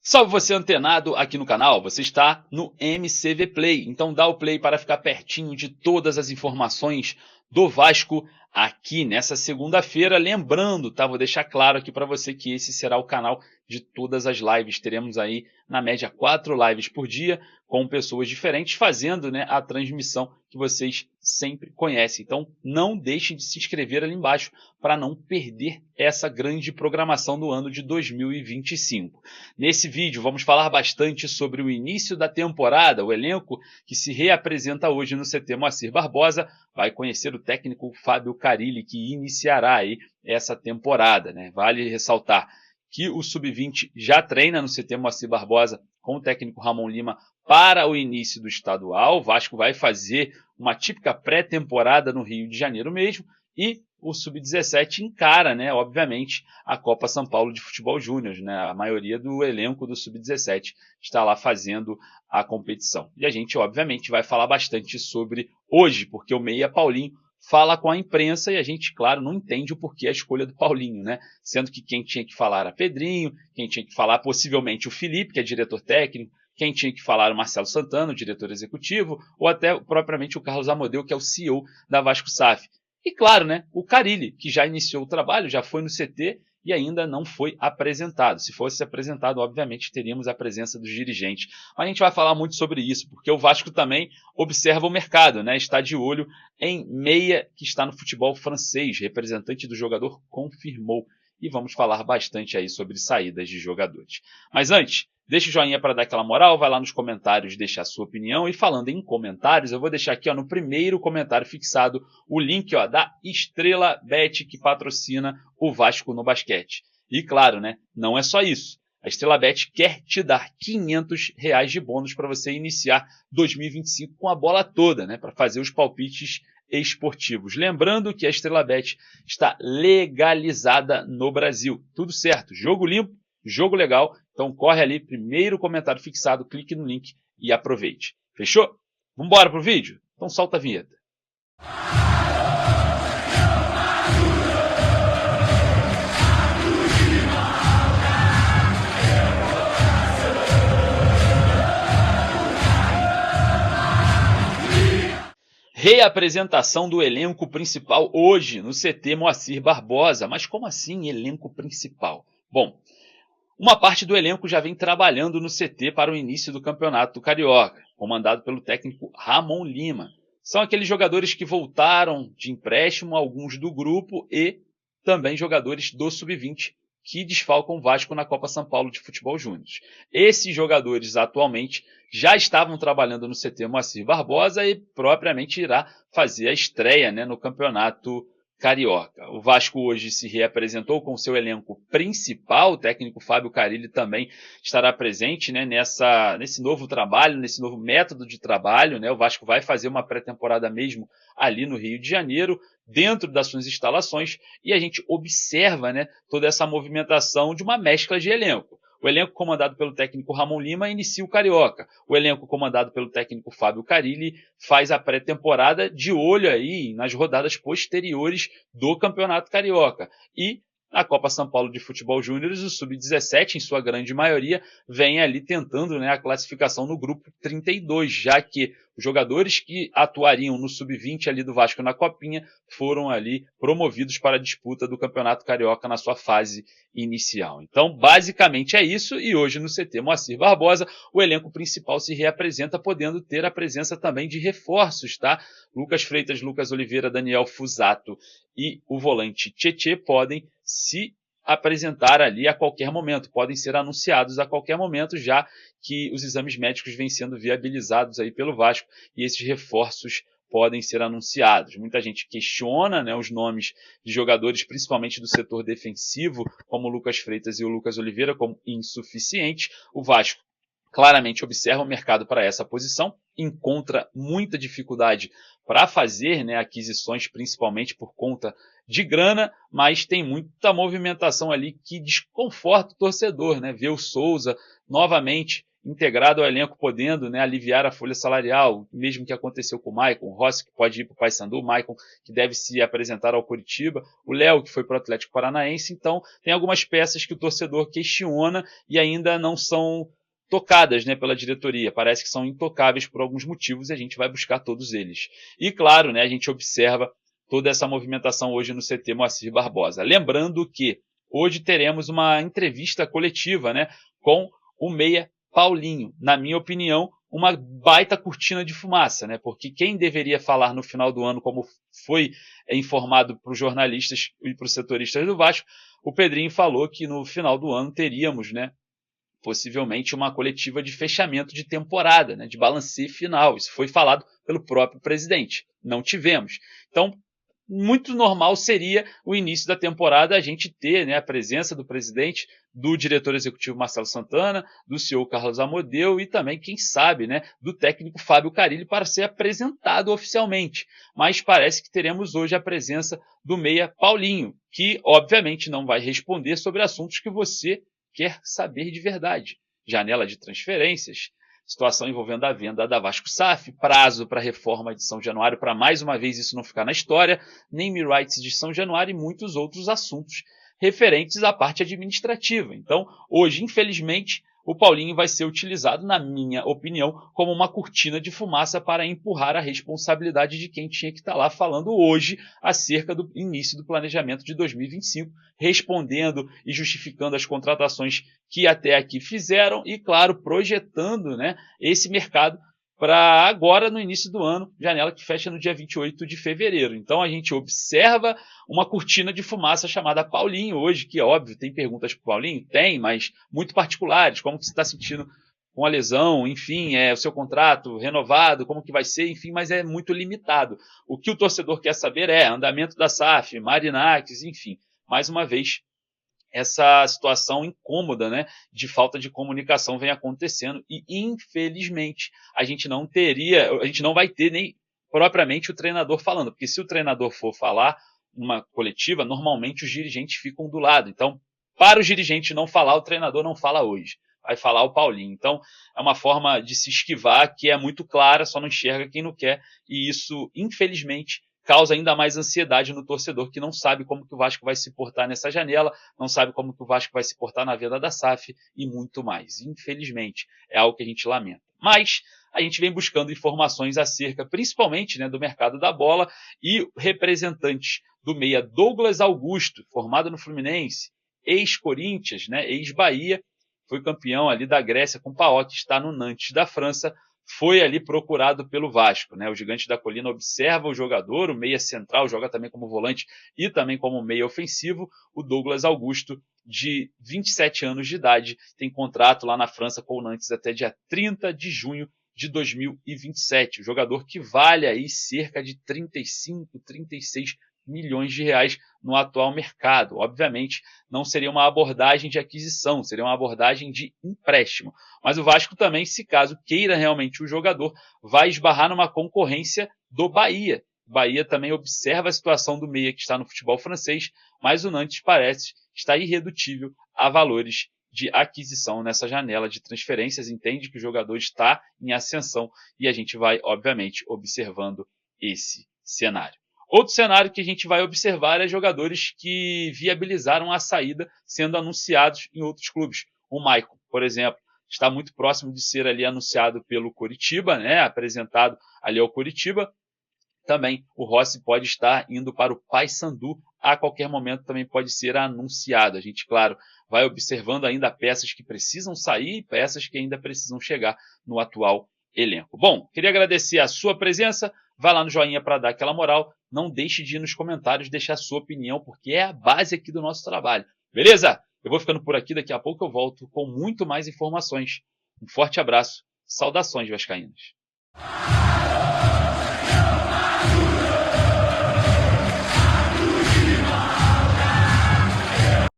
Salve você antenado aqui no canal, você está no MCV Play, então dá o play para ficar pertinho de todas as informações do Vasco aqui nessa segunda-feira. Lembrando, tá? Vou deixar claro aqui para você que esse será o canal de todas as lives. Teremos aí, na média, 4 lives por dia, com pessoas diferentes, fazendo, né, a transmissão que vocês sempre conhecem. Então não deixem de se inscrever ali embaixo para não perder essa grande programação do ano de 2025. Nesse vídeo vamos falar bastante sobre o início da temporada. O elenco que se reapresenta hoje no CT Moacir Barbosa vai conhecer o técnico Fábio Carilli, que iniciará aí essa temporada, né? Vale ressaltar que o Sub-20 já treina no CT Moacir Barbosa com o técnico Ramon Lima para o início do estadual. O Vasco vai fazer uma típica pré-temporada no Rio de Janeiro mesmo e o Sub-17 encara, né, obviamente, a Copa São Paulo de Futebol Júnior, né? A maioria do elenco do Sub-17 está lá fazendo a competição. E a gente, obviamente, vai falar bastante sobre hoje, porque o Meia Paulinho fala com a imprensa e a gente, claro, não entende o porquê a escolha do Paulinho, né? Sendo que quem tinha que falar era Pedrinho, quem tinha que falar possivelmente o Felipe, que é diretor técnico, quem tinha que falar o Marcelo Santana, o diretor executivo, ou até propriamente o Carlos Amodeu, que é o CEO da Vasco SAF. E claro, né, o Carilli, que já iniciou o trabalho, já foi no CT e ainda não foi apresentado. Se fosse apresentado, obviamente, teríamos a presença dos dirigentes. Mas a gente vai falar muito sobre isso, porque o Vasco também observa o mercado, né? Está de olho em Meia, que está no futebol francês. Representante do jogador confirmou. E vamos falar bastante aí sobre saídas de jogadores. Mas antes, deixa o joinha para dar aquela moral, vai lá nos comentários deixar a sua opinião. E falando em comentários, eu vou deixar aqui, ó, no primeiro comentário fixado o link, ó, da Estrela Bet, que patrocina o Vasco no basquete. E claro, né, não é só isso. A Estrela Bet quer te dar R$ 500 de bônus para você iniciar 2025 com a bola toda, né, para fazer os palpites esportivos. Lembrando que a Estrela Bet está legalizada no Brasil. Tudo certo, jogo limpo, jogo legal. Então corre ali, primeiro comentário fixado, clique no link e aproveite. Fechou? Vambora pro vídeo? Então solta a vinheta. Reapresentação do elenco principal hoje no CT Moacir Barbosa. Mas como assim elenco principal? Bom, uma parte do elenco já vem trabalhando no CT para o início do Campeonato Carioca, comandado pelo técnico Ramon Lima. São aqueles jogadores que voltaram de empréstimo, alguns do grupo e também jogadores do Sub-20 que desfalcam o Vasco na Copa São Paulo de Futebol Júnior. Esses jogadores atualmente já estavam trabalhando no CT Moacir Barbosa e propriamente irá fazer a estreia, né, no Campeonato Carioca. O Vasco hoje se reapresentou com seu elenco principal, o técnico Fábio Carilli também estará presente, né, nesse novo trabalho, nesse novo método de trabalho, né. O Vasco vai fazer uma pré-temporada mesmo ali no Rio de Janeiro, dentro das suas instalações, e a gente observa, né, toda essa movimentação de uma mescla de elenco. O elenco comandado pelo técnico Ramon Lima inicia o Carioca. O elenco comandado pelo técnico Fábio Carilli faz a pré-temporada de olho aí nas rodadas posteriores do Campeonato Carioca. E a Copa São Paulo de Futebol Júnior, o Sub-17, em sua grande maioria, vem ali tentando, né, a classificação no grupo 32, já que os jogadores que atuariam no Sub-20 ali do Vasco na Copinha foram ali promovidos para a disputa do Campeonato Carioca na sua fase inicial. Então, basicamente é isso, e hoje no CT Moacir Barbosa, o elenco principal se reapresenta, podendo ter a presença também de reforços, tá? Lucas Freitas, Lucas Oliveira, Daniel Fusato e o volante Tietê podem se apresentar ali a qualquer momento, podem ser anunciados a qualquer momento, já que os exames médicos vêm sendo viabilizados aí pelo Vasco e esses reforços podem ser anunciados. Muita gente questiona, né, os nomes de jogadores, principalmente do setor defensivo, como o Lucas Freitas e o Lucas Oliveira, como insuficientes. O Vasco claramente observa o mercado para essa posição, encontra muita dificuldade para fazer, né, aquisições, principalmente por conta de grana, mas tem muita movimentação ali que desconforta o torcedor, né? Ver o Souza novamente integrado ao elenco, podendo, né, aliviar a folha salarial, mesmo que aconteceu com o Maicon, o Rossi que pode ir para o Paysandu, o Maicon que deve se apresentar ao Coritiba, o Léo que foi para o Atlético Paranaense. Então tem algumas peças que o torcedor questiona e ainda não são tocadas, né, pela diretoria, parece que são intocáveis por alguns motivos e a gente vai buscar todos eles. E claro, né, a gente observa toda essa movimentação hoje no CT Moacir Barbosa. Lembrando que hoje teremos uma entrevista coletiva, né, com o meia Paulinho. Na minha opinião, uma baita cortina de fumaça, né, porque quem deveria falar no final do ano, como foi informado para os jornalistas e para os setoristas do Vasco, o Pedrinho falou que no final do ano teríamos, né, possivelmente uma coletiva de fechamento de temporada, né, de balanço final. Isso foi falado pelo próprio presidente. Não tivemos. Então, muito normal seria o início da temporada a gente ter, né, a presença do presidente, do diretor executivo Marcelo Santana, do CEO Carlos Amodeu e também, quem sabe, né, do técnico Fábio Carilli para ser apresentado oficialmente. Mas parece que teremos hoje a presença do meia Paulinho, que obviamente não vai responder sobre assuntos que você quer saber de verdade. Janela de transferências, situação envolvendo a venda da Vasco SAF, prazo para a reforma de São Januário, para mais uma vez isso não ficar na história, name rights de São Januário e muitos outros assuntos referentes à parte administrativa. Então, hoje, infelizmente, o Paulinho vai ser utilizado, na minha opinião, como uma cortina de fumaça para empurrar a responsabilidade de quem tinha que estar lá falando hoje acerca do início do planejamento de 2025, respondendo e justificando as contratações que até aqui fizeram e, claro, projetando, né, esse mercado para agora, no início do ano, janela que fecha no dia 28 de fevereiro. Então a gente observa uma cortina de fumaça chamada Paulinho hoje, que é óbvio, tem perguntas para o Paulinho? Tem, mas muito particulares, como que você está sentindo com a lesão, enfim, o seu contrato renovado, como que vai ser, enfim, mas é muito limitado. O que o torcedor quer saber é andamento da SAF, Marinakis, enfim, mais uma vez, essa situação incômoda, né, de falta de comunicação vem acontecendo e, infelizmente, a gente não vai ter nem propriamente o treinador falando, porque se o treinador for falar numa coletiva, normalmente os dirigentes ficam do lado. Então, para o dirigente não falar, o treinador não fala hoje, vai falar o Paulinho. Então, é uma forma de se esquivar que é muito clara, só não enxerga quem não quer, e isso, infelizmente, causa ainda mais ansiedade no torcedor que não sabe como que o Vasco vai se portar nessa janela, não sabe como que o Vasco vai se portar na venda da SAF e muito mais. Infelizmente, é algo que a gente lamenta. Mas a gente vem buscando informações acerca, principalmente, né, do mercado da bola e representantes do meia Douglas Augusto, formado no Fluminense, ex-Corinthians, né, ex-Bahia, foi campeão ali da Grécia com o PAOK, está no Nantes da França, foi ali procurado pelo Vasco, né? O Gigante da Colina observa o jogador, o meia central joga também como volante e também como meia ofensivo. O Douglas Augusto, de 27 anos de idade, tem contrato lá na França com o Nantes até dia 30 de junho de 2027. O jogador que vale aí cerca de 35, 36 milhões de reais no atual mercado. Obviamente, não seria uma abordagem de aquisição, seria uma abordagem de empréstimo. Mas o Vasco também, se caso queira realmente o jogador, vai esbarrar numa concorrência do Bahia. O Bahia também observa a situação do meia que está no futebol francês, mas o Nantes parece estar irredutível a valores de aquisição nessa janela de transferências, entende que o jogador está em ascensão e a gente vai, obviamente, observando esse cenário. Outro cenário que a gente vai observar é jogadores que viabilizaram a saída sendo anunciados em outros clubes. O Maicon, por exemplo, está muito próximo de ser ali anunciado pelo Coritiba, né, apresentado ali ao Coritiba. Também o Rossi pode estar indo para o Paysandu, a qualquer momento também pode ser anunciado. A gente, claro, vai observando ainda peças que precisam sair e peças que ainda precisam chegar no atual elenco. Bom, queria agradecer a sua presença. Vai lá no joinha para dar aquela moral. Não deixe de ir nos comentários deixar a sua opinião, porque é a base aqui do nosso trabalho. Beleza? Eu vou ficando por aqui, daqui a pouco eu volto com muito mais informações. Um forte abraço, saudações vascaínas.